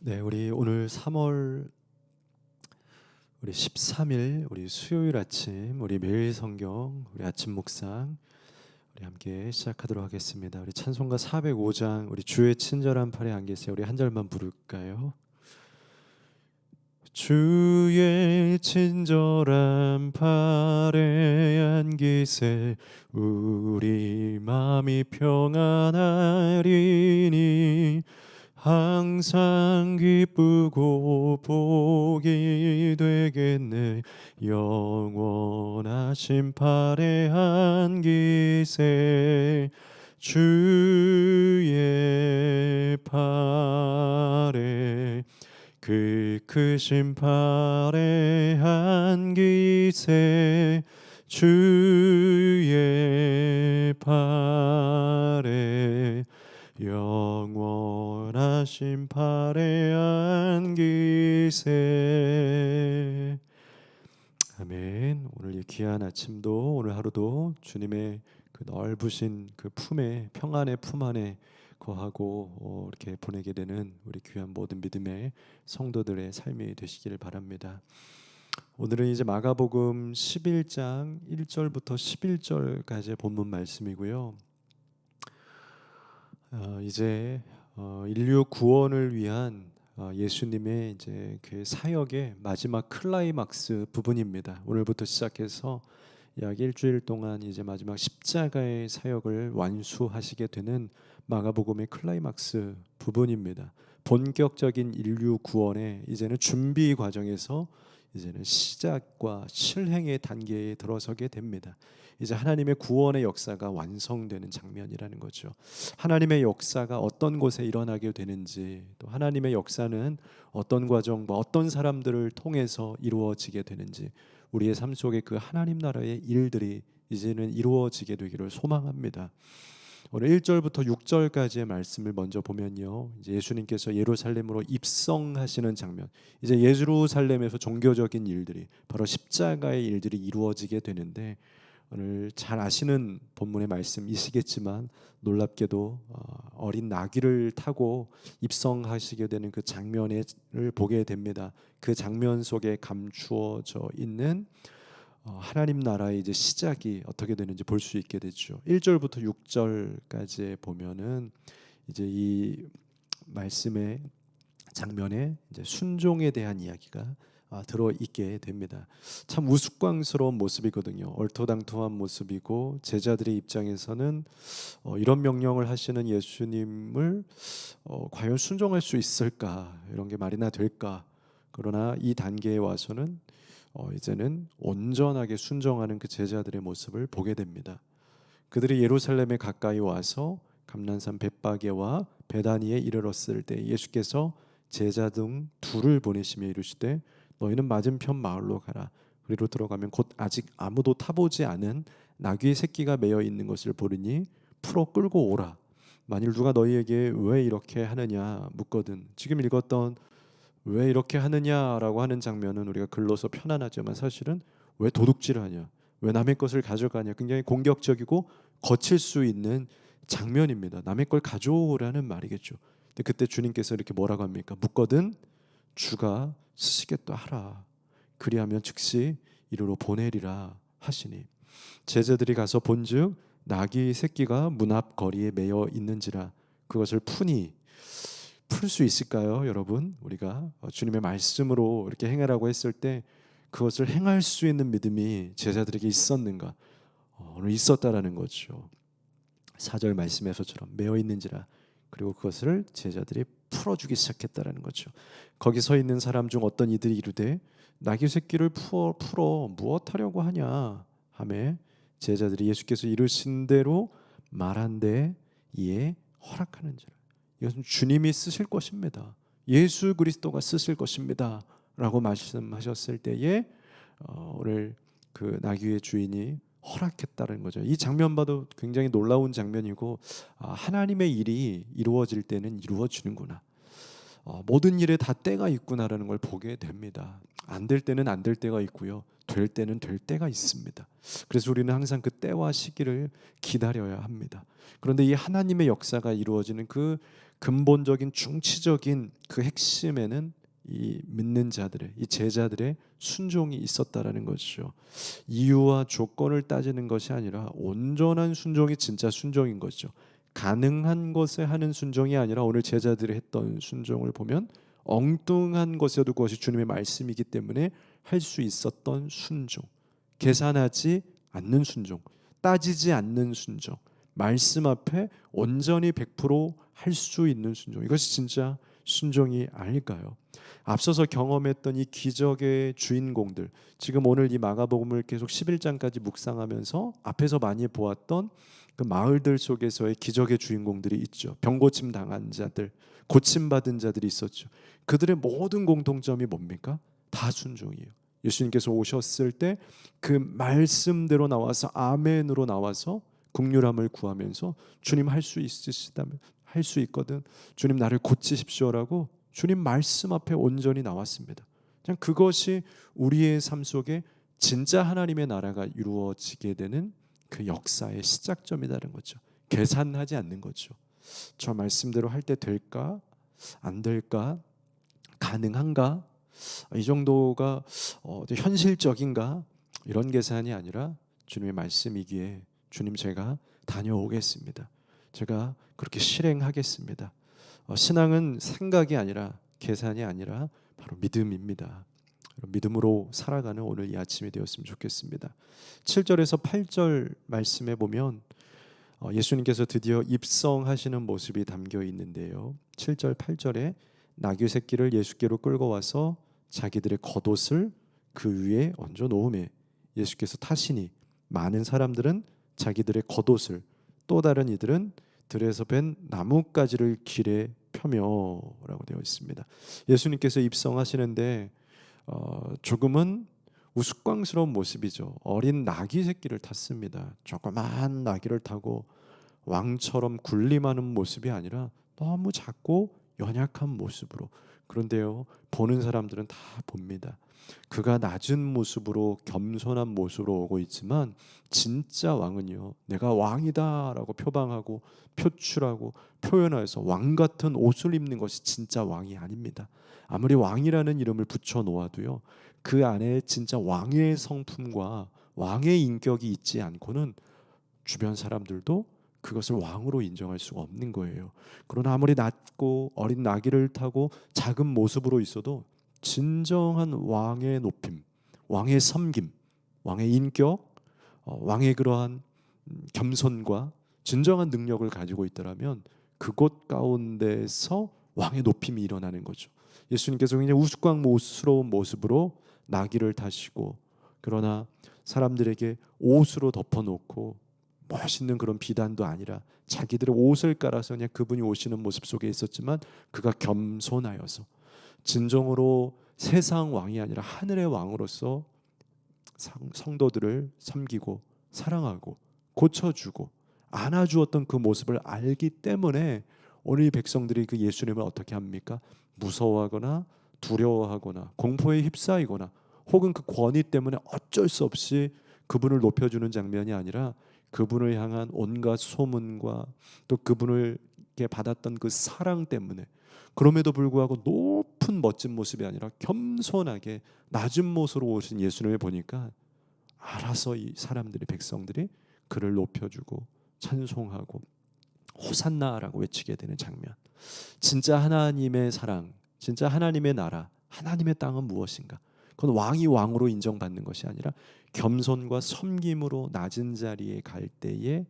네, 우리 오늘 3월 우리 13일 우리 수요일 아침 우리 매일 성경 우리 아침 묵상 우리 함께 시작하도록 하겠습니다. 우리 찬송가 405장 우리 주의 친절한 팔에 안기세 우리 한 절만 부를까요? 주의 친절한 팔에 안기세 우리 마음이 평안하리니 항상 기쁘고 복이 되겠네 영원하신 팔에 안기세 주의 팔에 그 크신 팔에 안기세 주의 팔에 영원하신 팔에 안기세. 아멘. 오늘 이 귀한 아침도 오늘 하루도 주님의 그 넓으신 그 품에 평안의 품 안에 거하고 이렇게 보내게 되는 우리 귀한 모든 믿음의 성도들의 삶이 되시기를 바랍니다. 오늘은 이제 마가복음 11장 1절부터 11절까지의 본문 말씀이고요. 이제 인류 구원을 위한 예수님의 이제 그 사역의 마지막 클라이막스 부분입니다. 오늘부터 시작해서 약 일주일 동안 이제 마지막 십자가의 사역을 완수하시게 되는 마가복음의 클라이막스 부분입니다. 본격적인 인류 구원의 이제는 준비 과정에서 이제는 시작과 실행의 단계에 들어서게 됩니다. 이제 하나님의 구원의 역사가 완성되는 장면이라는 거죠. 하나님의 역사가 어떤 곳에 일어나게 되는지, 또 하나님의 역사는 어떤 과정과 어떤 사람들을 통해서 이루어지게 되는지, 우리의 삶 속에 그 하나님 나라의 일들이 이제는 이루어지게 되기를 소망합니다. 오늘 1절부터 6절까지의 말씀을 먼저 보면요, 이제 예수님께서 예루살렘으로 입성하시는 장면, 이제 예루살렘에서 종교적인 일들이 바로 십자가의 일들이 이루어지게 되는데, 오늘 잘 아시는 본문의 말씀이시겠지만 놀랍게도 어린 나귀를 타고 입성하시게 되는 그 장면을 보게 됩니다. 그 장면 속에 감추어져 있는 하나님 나라의 이제 시작이 어떻게 되는지 볼 수 있게 되죠. 1절부터 6절까지 보면은 이제 이 말씀의 장면에 이제 순종에 대한 이야기가 들어 있게 됩니다. 참 우스꽝스러운 모습이거든요. 얼토당토한 모습이고, 제자들의 입장에서는 이런 명령을 하시는 예수님을 과연 순종할 수 있을까, 이런 게 말이나 될까. 그러나 이 단계에 와서는 이제는 온전하게 순종하는 그 제자들의 모습을 보게 됩니다. 그들이 예루살렘에 가까이 와서 감난산 벳바게와 베다니에 이르렀을 때 예수께서 제자 등 둘을 보내시며 이르시되 너희는 맞은편 마을로 가라. 그리로 들어가면 곧 아직 아무도 타보지 않은 나귀의 새끼가 매여 있는 것을 보리니 풀어 끌고 오라. 만일 누가 너희에게 왜 이렇게 하느냐 묻거든. 지금 읽었던 왜 이렇게 하느냐라고 하는 장면은 우리가 글로서 편안하지만 사실은 왜 도둑질을 하냐, 왜 남의 것을 가져가냐, 굉장히 공격적이고 거칠 수 있는 장면입니다. 남의 걸 가져오라는 말이겠죠. 근데 그때 주님께서 이렇게 뭐라고 합니까? 묻거든 주가 쓰시겠다 하라. 그리하면 즉시 이리로 보내리라 하시니, 제자들이 가서 본즉 나귀 새끼가 문 앞 거리에 매여 있는지라. 그것을 풀 수 있을까요, 여러분? 우리가 주님의 말씀으로 이렇게 행하라고 했을 때 그것을 행할 수 있는 믿음이 제자들에게 있었는가? 오늘 있었다라는 거죠. 4절 말씀에서처럼 매어 있는지라. 그리고 그것을 제자들이 풀어주기 시작했다라는 거죠. 거기 서 있는 사람 중 어떤 이들이 이르되 나귀 새끼를 풀어 무엇하려고 하냐 하매 제자들이 예수께서 이르신 대로 말한데 이에 허락하는지라. 이것은 주님이 쓰실 것입니다. 예수 그리스도가 쓰실 것입니다 라고 말씀하셨을 때에 오늘 그 나귀의 주인이 허락했다는 거죠. 이 장면 봐도 굉장히 놀라운 장면이고, 하나님의 일이 이루어질 때는 이루어지는구나, 모든 일에 다 때가 있구나라는 걸 보게 됩니다. 안 될 때는 안 될 때가 있고요. 될 때는 될 때가 있습니다. 그래서 우리는 항상 그 때와 시기를 기다려야 합니다. 그런데 이 하나님의 역사가 이루어지는 그 근본적인 중치적인 그 핵심에는 이 믿는 자들의, 이 제자들의 순종이 있었다라는 것이죠. 이유와 조건을 따지는 것이 아니라 온전한 순종이 진짜 순종인 거죠. 가능한 것에 하는 순종이 아니라 오늘 제자들이 했던 순종을 보면 엉뚱한 것에도 그것이 주님의 말씀이기 때문에 할 수 있었던 순종, 계산하지 않는 순종, 따지지 않는 순종, 말씀 앞에 온전히 100%할 수 있는 순종, 이것이 진짜 순종이 아닐까요? 앞서서 경험했던 이 기적의 주인공들, 지금 오늘 이 마가복음을 계속 11장까지 묵상하면서 앞에서 많이 보았던 그 마을들 속에서의 기적의 주인공들이 있죠. 병고침 당한 자들, 고침 받은 자들이 있었죠. 그들의 모든 공통점이 뭡니까? 다 순종이에요. 예수님께서 오셨을 때 그 말씀대로 나와서 아멘으로 나와서 긍휼함을 구하면서 주님 할 수 있으시다면 할 수 있거든, 주님 나를 고치십시오라고 주님 말씀 앞에 온전히 나왔습니다. 그냥 그것이 우리의 삶 속에 진짜 하나님의 나라가 이루어지게 되는 그 역사의 시작점이라는 거죠. 계산하지 않는 거죠. 저 말씀대로 할 때 될까? 안 될까? 가능한가? 이 정도가 현실적인가? 이런 계산이 아니라 주님의 말씀이기에 주님 제가 다녀오겠습니다. 제가 그렇게 실행하겠습니다. 신앙은 생각이 아니라 계산이 아니라 바로 믿음입니다. 믿음으로 살아가는 오늘 이 아침이 되었으면 좋겠습니다. 7절에서 8절 말씀에 보면 예수님께서 드디어 입성하시는 모습이 담겨 있는데요. 7절 8절에 나귀 새끼를 예수께로 끌고 와서 자기들의 겉옷을 그 위에 얹어 놓음에 예수께서 타시니 많은 사람들은 자기들의 겉옷을, 또 다른 이들은 들에서 벤 나뭇가지를 길에 펴며라고 되어 있습니다. 예수님께서 입성하시는데 조금은 우스꽝스러운 모습이죠. 어린 나귀 새끼를 탔습니다. 조그만 나귀를 타고 왕처럼 군림하는 모습이 아니라 너무 작고 연약한 모습으로. 그런데요, 보는 사람들은 다 봅니다. 그가 낮은 모습으로 겸손한 모습으로 오고 있지만 진짜 왕은요, 내가 왕이다라고 표방하고 표출하고 표현해서 왕 같은 옷을 입는 것이 진짜 왕이 아닙니다. 아무리 왕이라는 이름을 붙여 놓아도요, 그 안에 진짜 왕의 성품과 왕의 인격이 있지 않고는 주변 사람들도 그것을 왕으로 인정할 수가 없는 거예요. 그러나 아무리 낮고 어린 나귀를 타고 작은 모습으로 있어도 진정한 왕의 높임, 왕의 섬김, 왕의 인격, 왕의 그러한 겸손과 진정한 능력을 가지고 있더라면 그곳 가운데서 왕의 높임이 일어나는 거죠. 예수님께서 그냥 우스꽝스러운 모습으로 나귀를 타시고, 그러나 사람들에게 옷으로 덮어놓고 멋있는 그런 비단도 아니라 자기들의 옷을 깔아서 그냥 그분이 오시는 모습 속에 있었지만 그가 겸손하여서 진정으로 세상 왕이 아니라 하늘의 왕으로서 성도들을 섬기고 사랑하고 고쳐주고 안아주었던 그 모습을 알기 때문에 오늘 이 백성들이 그 예수님을 어떻게 합니까? 무서워하거나 두려워하거나 공포에 휩싸이거나 혹은 그 권위 때문에 어쩔 수 없이 그분을 높여주는 장면이 아니라 그분을 향한 온갖 소문과 또 그분을 받았던 그 사랑 때문에, 그럼에도 불구하고 높은 멋진 모습이 아니라 겸손하게 낮은 모습으로 오신 예수님을 보니까 알아서 이 사람들이, 백성들이 그를 높여주고 찬송하고 호산나라고 외치게 되는 장면. 진짜 하나님의 사랑, 진짜 하나님의 나라, 하나님의 땅은 무엇인가? 그건 왕이 왕으로 인정받는 것이 아니라 겸손과 섬김으로 낮은 자리에 갈 때에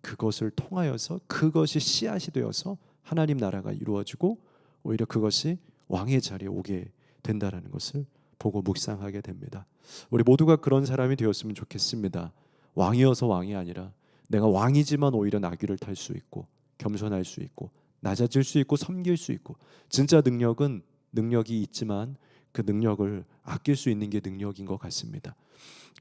그것을 통하여서 그것이 씨앗이 되어서 하나님 나라가 이루어지고 오히려 그것이 왕의 자리에 오게 된다라는 것을 보고 묵상하게 됩니다. 우리 모두가 그런 사람이 되었으면 좋겠습니다. 왕이어서 왕이 아니라 내가 왕이지만 오히려 나귀를 탈 수 있고 겸손할 수 있고 낮아질 수 있고 섬길 수 있고, 진짜 능력은 능력이 있지만 그 능력을 아낄 수 있는 게 능력인 것 같습니다.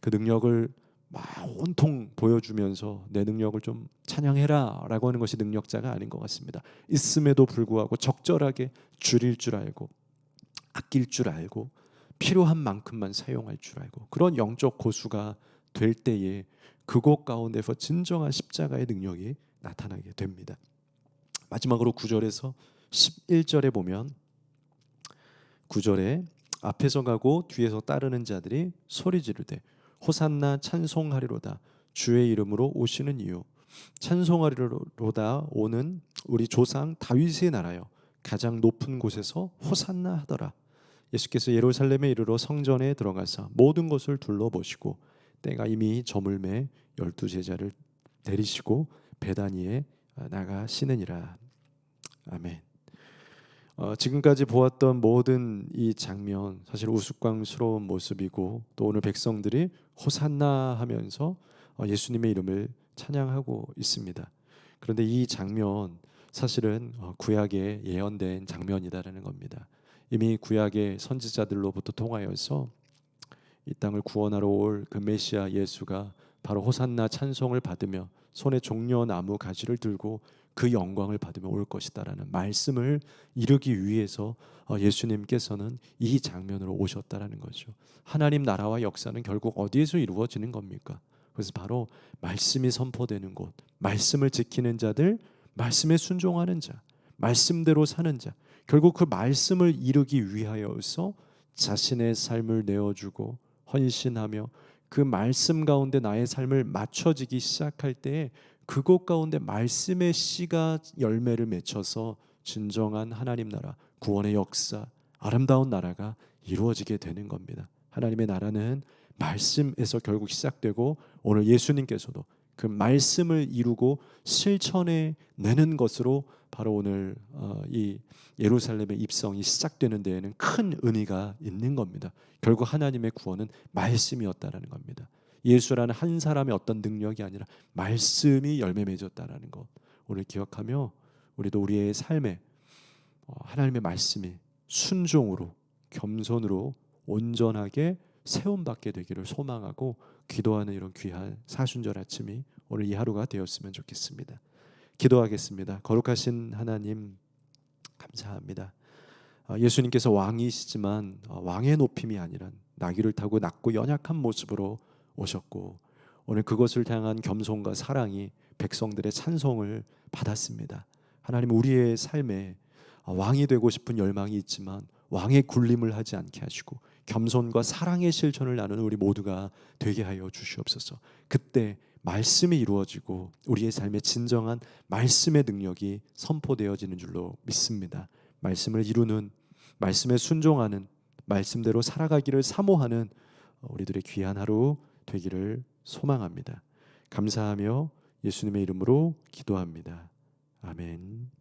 그 능력을 막 온통 보여주면서 내 능력을 좀 찬양해라 라고 하는 것이 능력자가 아닌 것 같습니다. 있음에도 불구하고 적절하게 줄일 줄 알고 아낄 줄 알고 필요한 만큼만 사용할 줄 알고 그런 영적 고수가 될 때에 그곳 가운데서 진정한 십자가의 능력이 나타나게 됩니다. 마지막으로 9절에서 11절에 보면 9절에 앞에서 가고 뒤에서 따르는 자들이 소리 지르되 호산나 찬송하리로다 주의 이름으로 오시는 이유 찬송하리로다 오는 우리 조상 다윗의 나라여 가장 높은 곳에서 호산나 하더라. 예수께서 예루살렘에 이르러 성전에 들어가사 모든 것을 둘러보시고 때가 이미 저물매 12제자를 데리시고 베다니에 나가시느니라. 아멘. 지금까지 보았던 모든 이 장면 사실 우스꽝스러운 모습이고 또 오늘 백성들이 호산나 하면서 예수님의 이름을 찬양하고 있습니다. 그런데 이 장면 사실은 구약에 예언된 장면이다라는 겁니다. 이미 구약의 선지자들로부터 통하여서 이 땅을 구원하러 올 그 메시아 예수가 바로 호산나 찬송을 받으며 손에 종려 나무 가지를 들고 그 영광을 받으며 올 것이다라는 말씀을 이루기 위해서 예수님께서는 이 장면으로 오셨다라는 거죠. 하나님 나라와 역사는 결국 어디에서 이루어지는 겁니까? 그래서 바로 말씀이 선포되는 곳, 말씀을 지키는 자들, 말씀에 순종하는 자, 말씀대로 사는 자, 결국 그 말씀을 이루기 위하여서 자신의 삶을 내어주고 헌신하며 그 말씀 가운데 나의 삶을 맞춰지기 시작할 때에 그곳 가운데 말씀의 씨가 열매를 맺혀서 진정한 하나님 나라, 구원의 역사, 아름다운 나라가 이루어지게 되는 겁니다. 하나님의 나라는 말씀에서 결국 시작되고 오늘 예수님께서도 그 말씀을 이루고 실천해 내는 것으로 바로 오늘 이 예루살렘의 입성이 시작되는 데에는 큰 의미가 있는 겁니다. 결국 하나님의 구원은 말씀이었다라는 겁니다. 예수라는 한 사람의 어떤 능력이 아니라 말씀이 열매 맺었다라는 것 오늘 기억하며 우리도 우리의 삶에 하나님의 말씀이 순종으로 겸손으로 온전하게 세움받게 되기를 소망하고 기도하는 이런 귀한 사순절 아침이 오늘 이 하루가 되었으면 좋겠습니다. 기도하겠습니다. 거룩하신 하나님 감사합니다. 예수님께서 왕이시지만 왕의 높임이 아니라 나귀를 타고 낮고 연약한 모습으로 오셨고 오늘 그것을 향한 겸손과 사랑이 백성들의 찬송을 받았습니다. 하나님 우리의 삶에 왕이 되고 싶은 열망이 있지만 왕의 굴림을 하지 않게 하시고 겸손과 사랑의 실천을 나누는 우리 모두가 되게 하여 주시옵소서. 그때 말씀이 이루어지고 우리의 삶에 진정한 말씀의 능력이 선포되어지는 줄로 믿습니다. 말씀을 이루는, 말씀에 순종하는, 말씀대로 살아가기를 사모하는 우리들의 귀한 하루 되기를 소망합니다. 감사하며 예수님의 이름으로 기도합니다. 아멘.